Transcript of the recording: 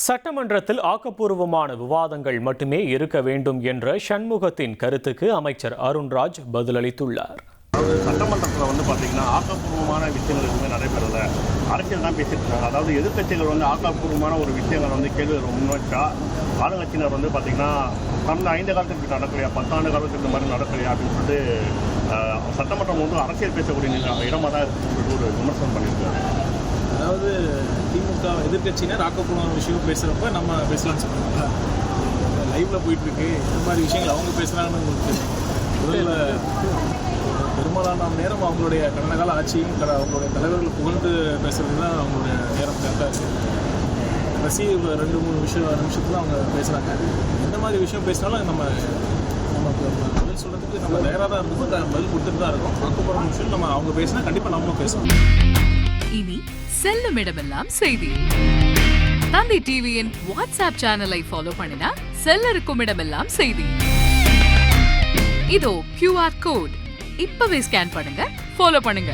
சட்டமன்றத்தில் ஆக்கப்பூர்வமான விவாதங்கள் மட்டுமே இருக்க வேண்டும் என்ற சண்முகத்தின் கருத்துக்கு அமைச்சர் அருண்ராஜ் பதிலளித்துள்ளார். சட்டமன்றத்தில் பார்த்தீங்கன்னா ஆக்கப்பூர்வமான விஷயங்கள் எதுவுமே நடைபெறல. அரசியல் தான் பேசிட்டு இருக்காங்க. அதாவது எதிர்கட்சிகள் ஆக்கப்பூர்வமான ஒரு விஷயங்கள் கேள்வி முன்வச்சா ஆளுங்கட்சியினர் பார்த்தீங்கன்னா கடந்த 5 காலத்துக்கு நடக்கலையா, 10 ஆண்டு காலத்துக்கு இந்த மாதிரி நடக்கலையா அப்படின்னு சொல்லிட்டு சட்டமன்றம் அரசியல் பேசக்கூடிய இடமாக தான் இருக்குன்னு ஒரு விமர்சனம் பண்ணியிருக்காரு. அதாவது திமுக எதிர்கட்சியினர் ஆக்கப்பூர்வமான விஷயம் பேசுகிறப்ப நம்ம பேசலாம்னு சொல்லுவாங்க. லைவில் போயிட்டுருக்கு இந்த மாதிரி விஷயங்கள் அவங்க பேசுகிறாங்கன்னு உங்களுக்கு முதல்ல பெரும்பாலான நேரம் அவங்களுடைய கடந்த கால ஆட்சியும் அவங்களுடைய தலைவர்களை புகழ்ந்து பேசுகிறது தான் அவங்களுடைய நேரம் கரெக்டாக இருக்குது. கடைசி 2-3 நிமிஷத்தில் அவங்க பேசுகிறாங்க. எந்த மாதிரி விஷயம் பேசினாலும் நமக்கு பதில் சொல்கிறதுக்கு நம்ம தயாராக தான் இருக்கும், பதில் கொடுத்துட்டு தான் இருக்கோம். ஆக்கப்பூர்வமான விஷயம் நம்ம அவங்க பேசினா கண்டிப்பாக நம்ம பேசணும். இனி செல்லும் இடமெல்லாம் செய்தி. தந்தி டிவியின் வாட்ஸ்அப் சேனலை ஃபாலோ பண்ணினா செல்ல இருக்கும் இடமெல்லாம் செய்தி. இதோ QR கோட் இப்பவே ஸ்கேன் பண்ணுங்க, ஃபாலோ பண்ணுங்க.